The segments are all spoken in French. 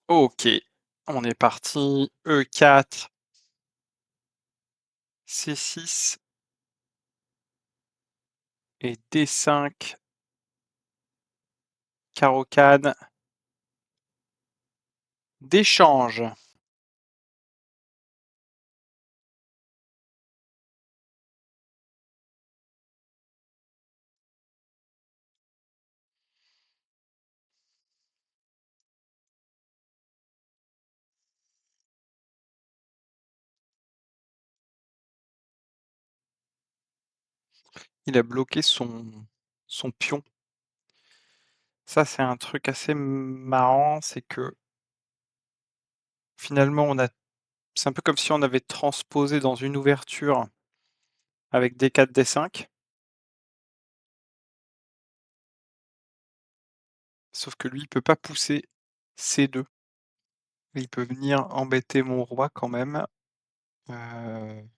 OK, on est parti. E4, C6 et D5, carreau cane, d'échange. Il a bloqué son pion. Ça, c'est un truc assez marrant, c'est que finalement, on a c'est un peu comme si on avait transposé dans une ouverture avec D4, D5, sauf que lui, il peut pas pousser C2. Il peut venir embêter mon roi quand même. Heu,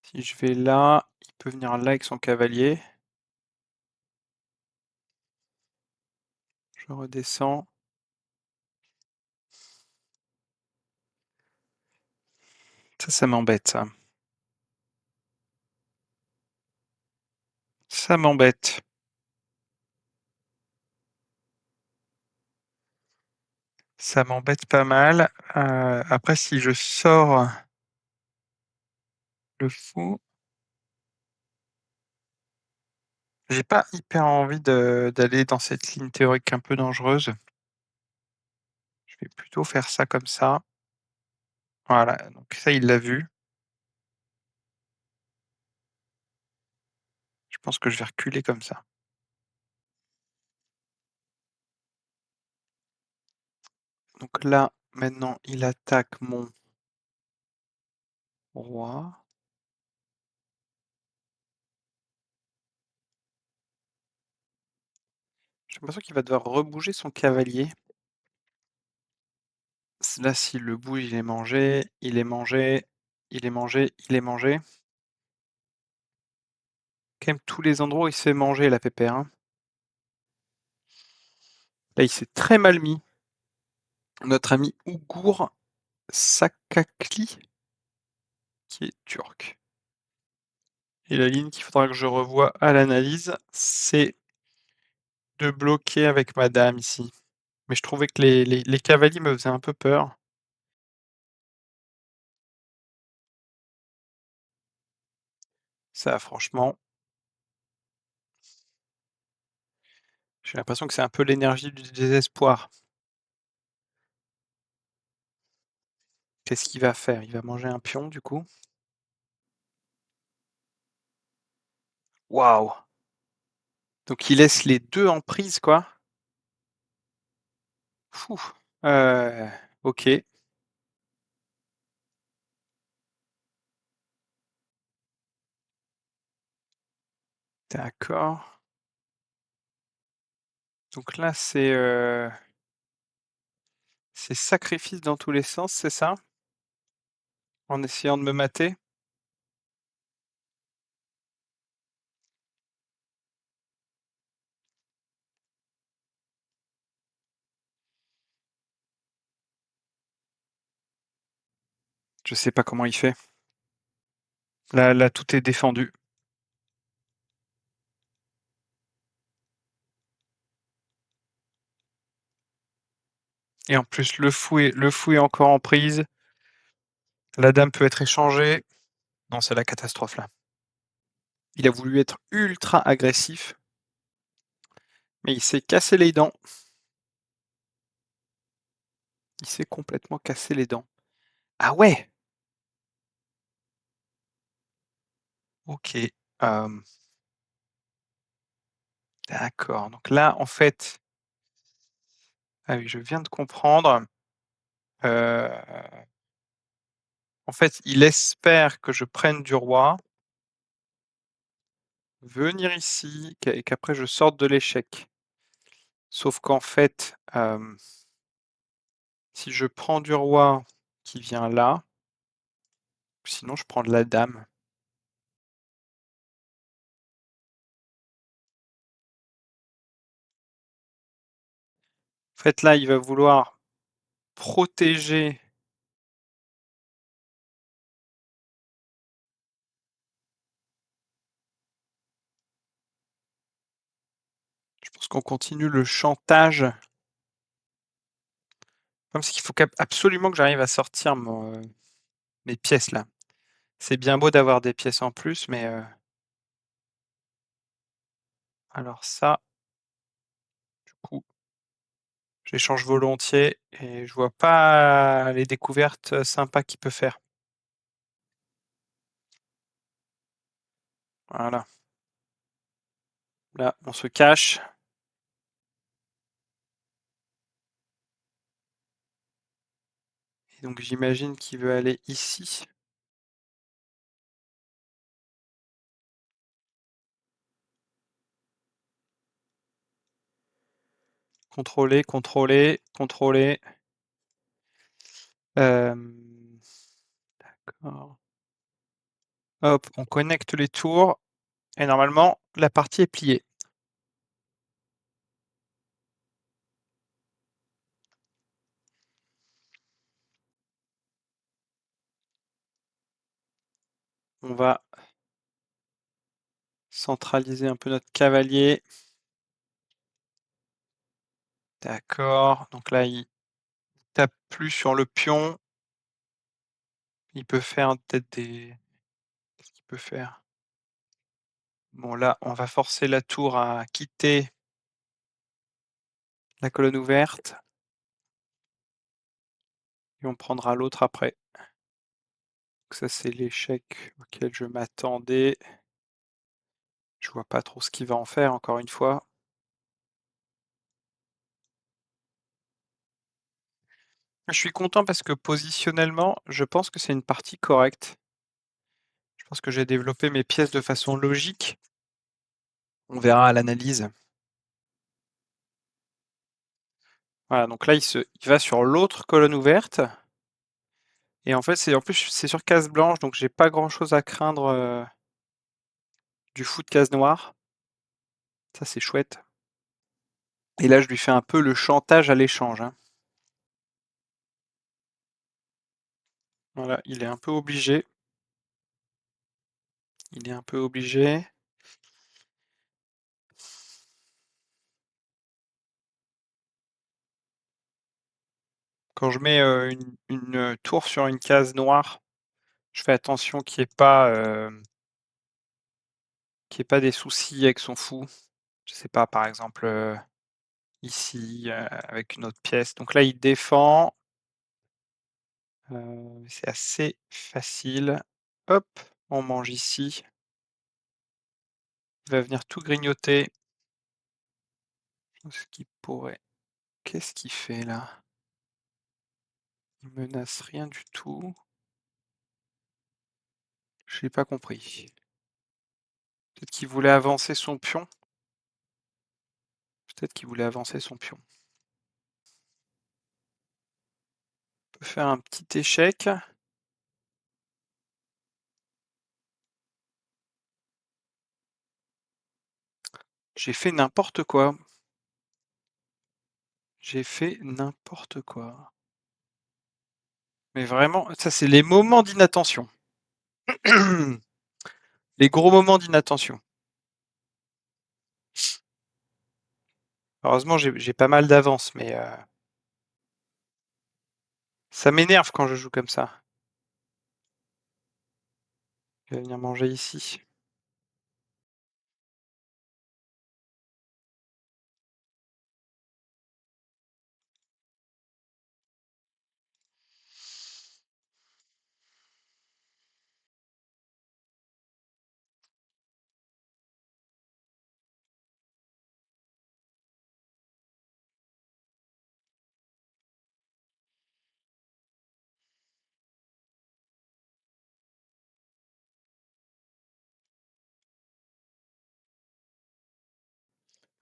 Si je vais là, il peut venir là avec son cavalier. Je redescends. Ça m'embête ça. Ça m'embête. Ça m'embête pas mal. Après si je sors le fou, j'ai pas hyper envie d'aller dans cette ligne théorique un peu dangereuse. Je vais plutôt faire ça comme ça. Voilà, donc ça, il l'a vu. Je pense que je vais reculer comme ça. Donc là, maintenant, il attaque mon roi. J'ai l'impression qu'il va devoir rebouger son cavalier. Là, s'il le bouge, il est mangé, il est mangé, il est mangé, il est mangé. Quand même tous les endroits où il se fait manger, la pépère, hein. Là, il s'est très mal mis. Notre ami Ougour Sakakli, qui est turc. Et la ligne qu'il faudra que je revoie à l'analyse, c'est de bloquer avec ma dame ici. Mais je trouvais que les cavaliers me faisaient un peu peur. Ça, franchement, j'ai l'impression que c'est un peu l'énergie du désespoir. Qu'est-ce qu'il va faire? Il va manger un pion, du coup? Waouh! Donc il laisse les 2 en prise, quoi? Fou! OK, d'accord. Donc là, c'est sacrifice dans tous les sens, c'est ça? En essayant de me mater? Je sais pas comment il fait. Là, tout est défendu et en plus le fou est encore en prise. La dame peut être échangée. Non, c'est la catastrophe là. Il a voulu être ultra agressif, mais il s'est cassé les dents. Il s'est complètement cassé les dents. Ah ouais! OK, hem, d'accord. Donc là, en fait, ah oui, je viens de comprendre. En fait, il espère que je prenne du roi, venir ici et qu'après je sorte de l'échec. Sauf qu'en fait, si je prends du roi qui vient là, sinon je prends de la dame. En fait, là, il va vouloir protéger. Je pense qu'on continue le chantage. Comme c'est qu'il faut absolument que j'arrive à sortir mes pièces là. C'est bien beau d'avoir des pièces en plus, mais alors ça, du coup, j'échange volontiers et je vois pas les découvertes sympas qu'il peut faire. Voilà. Là, on se cache. Et donc j'imagine qu'il veut aller ici. Contrôler, contrôler, contrôler. D'accord. Hop, on connecte les tours et normalement la partie est pliée. On va centraliser un peu notre cavalier. D'accord. Donc là, il tape plus sur le pion. Il peut faire peut-être des. Qu'est-ce qu'il peut faire? Bon, là, on va forcer la tour à quitter la colonne ouverte. Et on prendra l'autre après. Donc ça, c'est l'échec auquel je m'attendais. Je vois pas trop ce qu'il va en faire, encore une fois. Je suis content parce que positionnellement, je pense que c'est une partie correcte. Je pense que j'ai développé mes pièces de façon logique. On verra à l'analyse. Voilà, donc là, il va sur l'autre colonne ouverte. Et en fait, en plus c'est sur case blanche, donc j'ai pas grand chose à craindre du foot case noire. Ça, c'est chouette. Et là, je lui fais un peu le chantage à l'échange, hein. Voilà, il est un peu obligé. Il est un peu obligé. Quand je mets une tour sur une case noire, je fais attention qu'il n'y ait pas des soucis avec son fou. Je sais pas, par exemple, ici, avec une autre pièce. Donc là, il défend. C'est assez facile. Hop, on mange ici. Il va venir tout grignoter. Ce qui pourrait. Qu'est-ce qu'il fait là? Il menace rien du tout. Je n'ai pas compris. Peut-être qu'il voulait avancer son pion. Peut-être qu'il voulait avancer son pion. On peut faire un petit échec. J'ai fait n'importe quoi. J'ai fait n'importe quoi. Mais vraiment, ça c'est les moments d'inattention. Les gros moments d'inattention. Heureusement, j'ai pas mal d'avance, mais ça m'énerve quand je joue comme ça. Il va venir manger ici.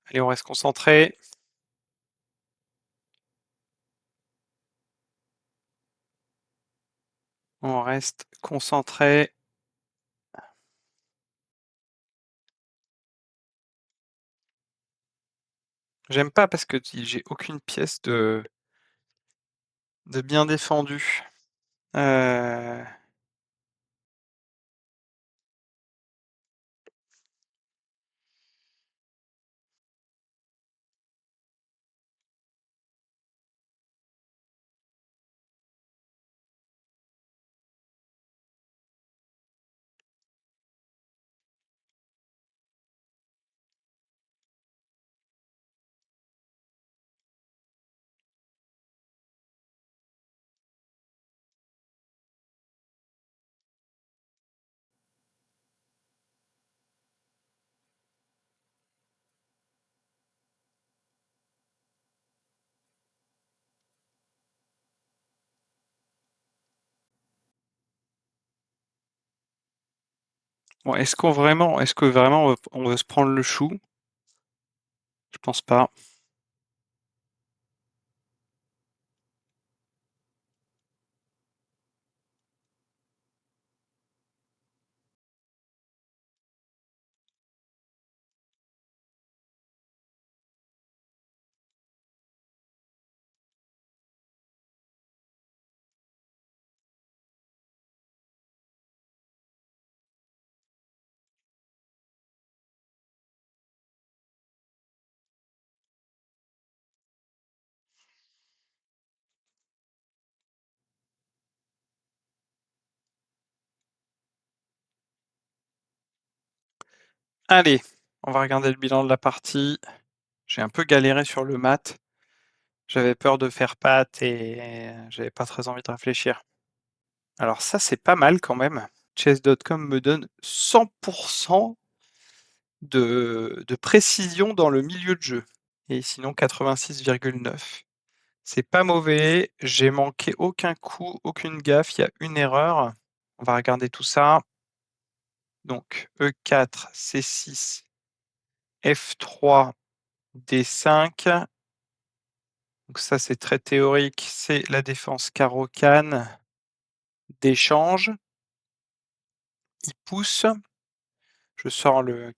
Allez, on reste concentré. On reste concentré. J'aime pas parce que j'ai aucune pièce de bien défendue. Euh, Bon, est-ce que vraiment on veut se prendre le chou? Je pense pas. Allez, on va regarder le bilan de la partie. J'ai un peu galéré sur le mat. J'avais peur de faire pâte et j'avais pas très envie de réfléchir. Alors ça, c'est pas mal quand même. Chess.com me donne 100% de précision dans le milieu de jeu. Et sinon 86,9. C'est pas mauvais, j'ai manqué aucun coup, aucune gaffe, il y a une erreur. On va regarder tout ça. Donc E4, C6, F3, D5. Donc ça c'est très théorique, c'est la défense carreau-canne d'échange. Il pousse. Je sors le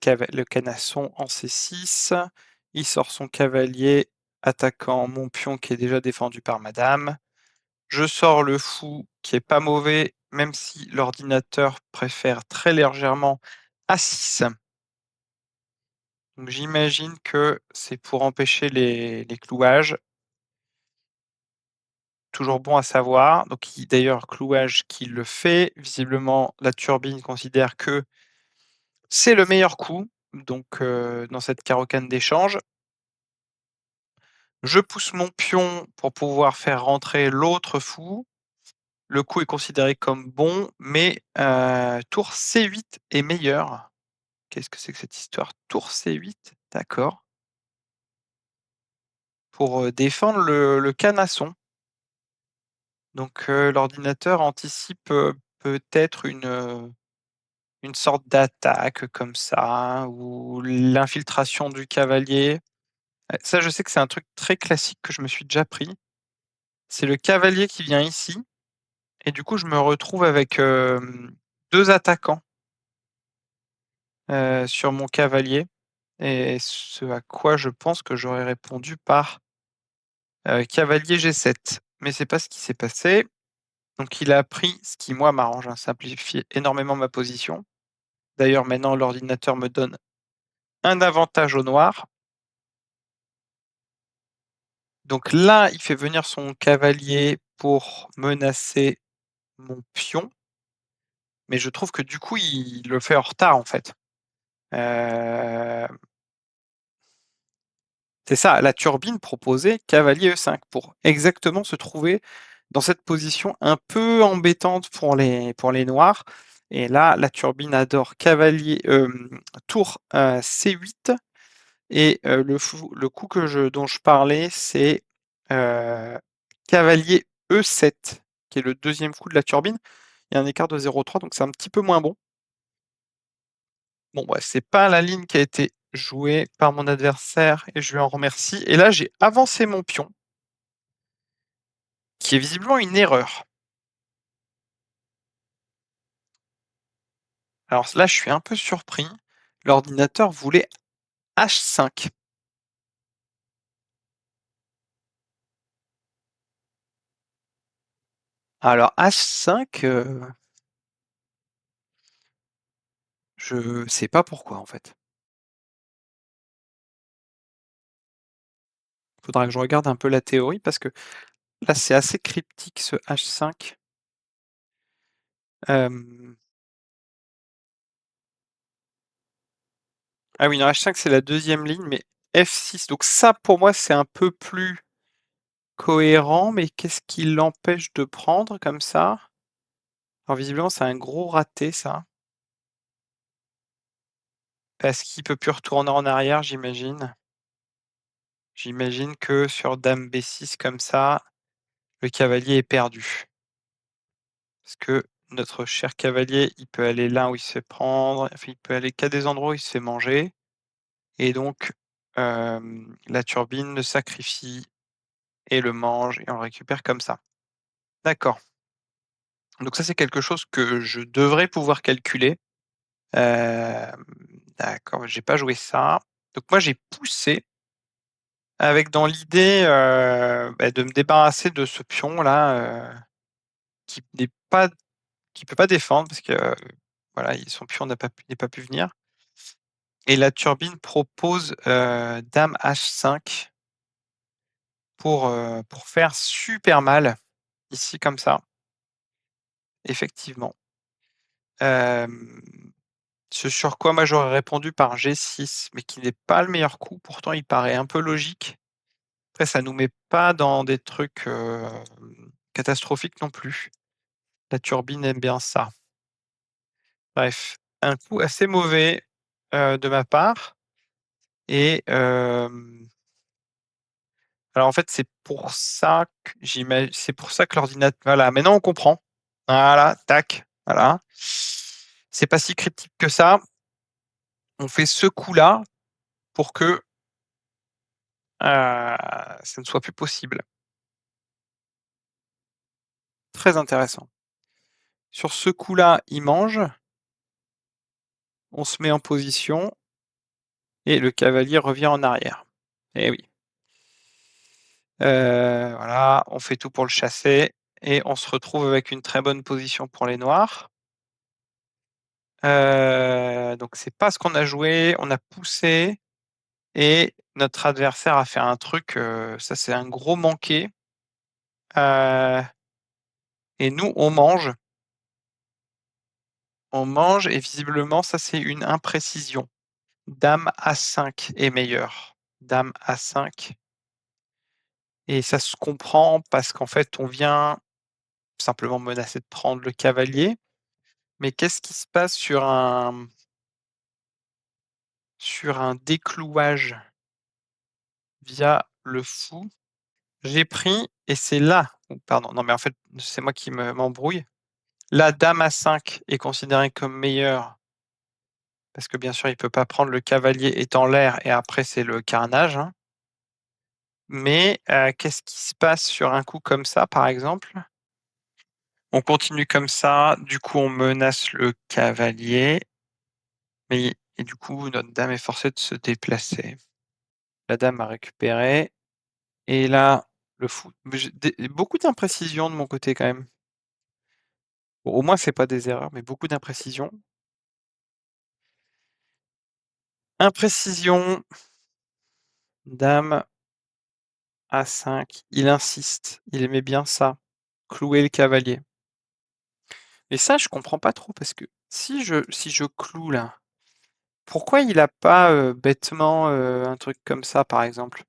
canasson en C6. Il sort son cavalier attaquant mon pion qui est déjà défendu par madame. Je sors le fou qui est pas mauvais, même si l'ordinateur préfère très légèrement A6. Donc j'imagine que c'est pour empêcher les clouages. Toujours bon à savoir. Donc d'ailleurs, clouage qui le fait. Visiblement, la turbine considère que c'est le meilleur coup. Donc dans cette carocane d'échange. Je pousse mon pion pour pouvoir faire rentrer l'autre fou. Le coup est considéré comme bon, mais tour C8 est meilleur. Qu'est-ce que c'est que cette histoire? Tour C8, d'accord. Pour défendre le canasson. Donc l'ordinateur anticipe peut-être une sorte d'attaque comme ça, ou l'infiltration du cavalier. Ça, je sais que c'est un truc très classique que je me suis déjà pris. C'est le cavalier qui vient ici. Et du coup, je me retrouve avec deux attaquants sur mon cavalier. Et ce à quoi je pense que j'aurais répondu par cavalier G7. Mais c'est pas ce qui s'est passé. Donc il a pris ce qui, moi, m'arrange, hein, simplifie énormément ma position. D'ailleurs, maintenant, l'ordinateur me donne un avantage au noir. Donc là, il fait venir son cavalier pour menacer mon pion. Mais je trouve que du coup, il le fait en retard, en fait. Euh, C'est ça, la turbine proposait cavalier E5 pour exactement se trouver dans cette position un peu embêtante pour les noirs. Et là, la turbine adore cavalier tour C8 et le coup dont je parlais, c'est euh, cavalier E7, qui est le deuxième coup de la turbine. Il y a un écart de 0,3, donc c'est un petit peu moins bon. Bon, bref, c'est pas la ligne qui a été jouée par mon adversaire et je lui en remercie. Et là, j'ai avancé mon pion, qui est visiblement une erreur. Alors là, je suis un peu surpris. L'ordinateur voulait H5. Alors H5, je sais pas pourquoi en fait. Faudra que je regarde un peu la théorie parce que là, c'est assez cryptique ce H5. Hem, ah oui, non, H5 c'est la deuxième ligne, mais F6 donc ça pour moi c'est un peu plus cohérent, mais qu'est-ce qui l'empêche de prendre comme ça? Alors visiblement c'est un gros raté ça, parce qu'il peut plus retourner en arrière j'imagine. J'imagine que sur dame B6 comme ça, le cavalier est perdu. Parce que notre cher cavalier, il peut aller là où il se fait prendre, enfin il peut aller qu'à des endroits où il se fait manger et donc la turbine le sacrifie et le mange et on le récupère comme ça. D'accord. Donc ça, c'est quelque chose que je devrais pouvoir calculer. Hem, d'accord, j'ai pas joué ça. Donc moi, j'ai poussé avec dans l'idée, de me débarrasser de ce pion-là, qui n'est pas qui peut pas défendre parce que, voilà, son pion n'est pas pu venir et la turbine propose, dame H5 pour faire super mal, ici comme ça, effectivement. Hem, ce sur quoi moi j'aurais répondu par G6, mais qui n'est pas le meilleur coup, pourtant il paraît un peu logique. Après ça nous met pas dans des trucs, catastrophiques non plus. La turbine aime bien ça. Bref, un coup assez mauvais, de ma part et alors en fait c'est pour ça que l'ordinateur. Voilà, maintenant on comprend. Voilà, tac, voilà. C'est pas si cryptique que ça. On fait ce coup-là pour que, ça ne soit plus possible. Très intéressant. Sur ce coup-là, il mange, on se met en position et le cavalier revient en arrière. Eh oui. Voilà, on fait tout pour le chasser et on se retrouve avec une très bonne position pour les noirs. Donc c'est pas ce qu'on a joué, on a poussé et notre adversaire a fait un truc, ça c'est un gros manqué, heu et nous on mange et visiblement ça c'est une imprécision. Dame A5 est meilleure. Dame A5 et ça se comprend parce qu'en fait on vient simplement menacer de prendre le cavalier. Mais qu'est-ce qui se passe sur un déclouage via le fou? J'ai pris et c'est là ou pardon, non mais en fait, c'est moi qui m'embrouille. La dame A5 est considérée comme meilleure parce que bien sûr, il peut pas prendre le cavalier est en l'air et après c'est le carnage, hein. Mais, qu'est-ce qui se passe sur un coup comme ça, par exemple? On continue comme ça, du coup on menace le cavalier, mais et du coup notre dame est forcée de se déplacer. La dame a récupéré et là, le fou mais j'ai des beaucoup d'imprécisions de mon côté quand même. Bon, au moins c'est pas des erreurs, mais beaucoup d'imprécisions. Imprécision, dame A5, il insiste, il aimait bien ça, clouer le cavalier. Mais ça, je comprends pas trop parce que si je cloue là, pourquoi il a pas, bêtement, un truc comme ça, par exemple?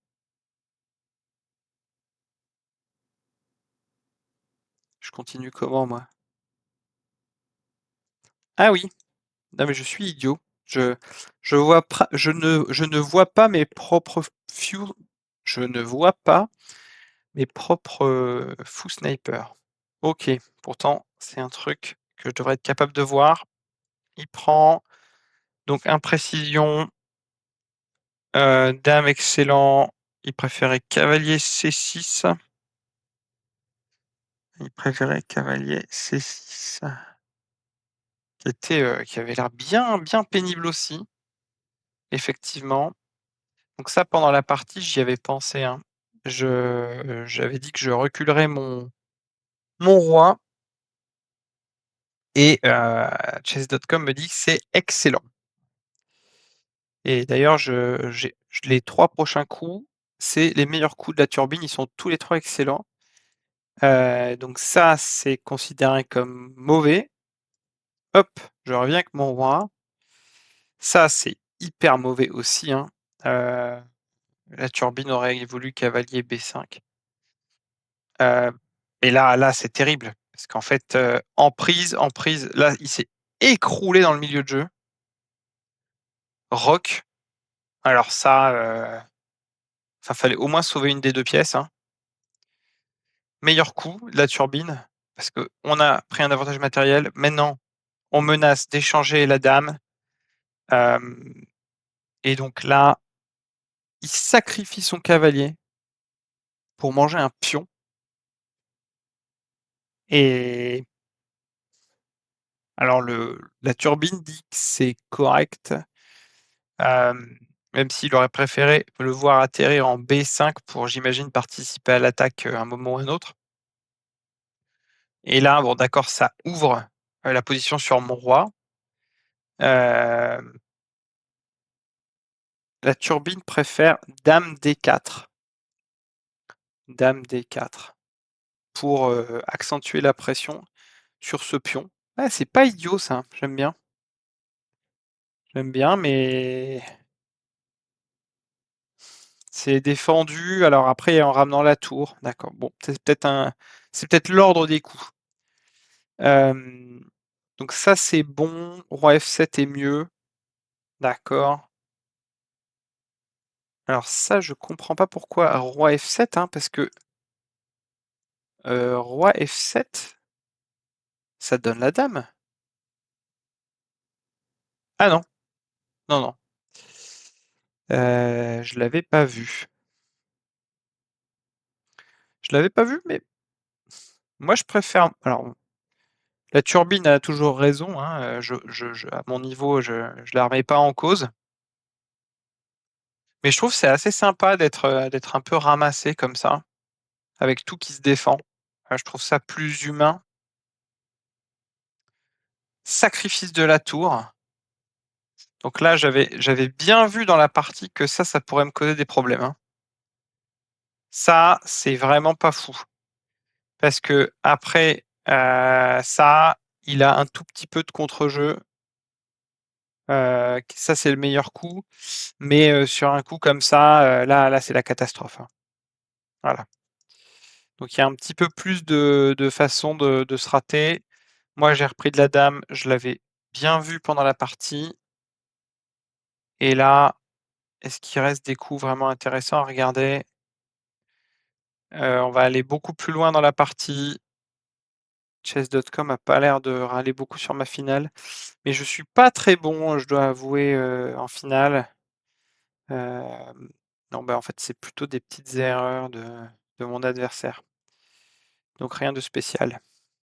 Je continue comment moi? Ah oui, non mais je suis idiot. Je je ne vois pas mes propres je ne vois pas mes propres, fous snipers. OK, pourtant c'est un truc que je devrais être capable de voir. Il prend donc imprécision, dame excellent, il préférait cavalier C6. Il préférait cavalier C6 qui avait l'air bien pénible aussi, effectivement. Donc ça, pendant la partie, j'y avais pensé, hein. J'avais dit que je reculerais mon roi et chess.com me dit que c'est excellent et d'ailleurs les 3 prochains coups, c'est les meilleurs coups de la turbine, ils sont tous les 3 excellents. Donc ça, c'est considéré comme mauvais. Hop, je reviens avec mon roi. Ça, c'est hyper mauvais aussi, hein. La turbine aurait évolué cavalier B5. Et là, c'est terrible parce qu'en fait, en prise, là, il s'est écroulé dans le milieu de jeu. Roc. Alors ça, fallait au moins sauver une des 2 pièces, hein. Meilleur coup de la turbine parce qu'on a pris un avantage matériel. Maintenant, on menace d'échanger la dame. Et donc là, il sacrifie son cavalier pour manger un pion. Et alors la turbine dit que c'est correct, même s'il aurait préféré le voir atterrir en B5 pour, j'imagine, participer à l'attaque à un moment ou un autre. Et là, bon, d'accord, ça ouvre la position sur mon roi. La turbine préfère Dame D4. Dame D4 pour accentuer la pression sur ce pion. Ah, c'est pas idiot ça, j'aime bien. J'aime bien, mais c'est défendu. Alors après, en ramenant la tour, d'accord. Bon, c'est peut-être l'ordre des coups. Donc ça, c'est bon. Roi F7 est mieux. D'accord. Alors ça, je comprends pas pourquoi roi F7, hein, parce que roi F7, ça donne la dame. Ah non, non, non. Je l'avais pas vu. Je l'avais pas vu, mais moi je préfère. Alors, la turbine a toujours raison, hein. À mon niveau, je la remets pas en cause. Mais je trouve que c'est assez sympa d'être un peu ramassé comme ça, avec tout qui se défend. Je trouve ça plus humain. Sacrifice de la tour. Donc là, j'avais bien vu dans la partie que ça pourrait me causer des problèmes, hein. Ça, c'est vraiment pas fou. Parce que après ça, il a un tout petit peu de contre-jeu. Ça, c'est le meilleur coup. Mais sur un coup comme ça, là, c'est la catastrophe, hein. Voilà. Donc il y a un petit peu plus de façons de se rater. Moi, j'ai repris de la dame, je l'avais bien vu pendant la partie. Et là, est-ce qu'il reste des coups vraiment intéressants à regarder? On va aller beaucoup plus loin dans la partie. Chess.com a pas l'air de râler beaucoup sur ma finale, mais je suis pas très bon, je dois avouer, en finale. Non, bah, en fait, c'est plutôt des petites erreurs de mon adversaire. Donc rien de spécial.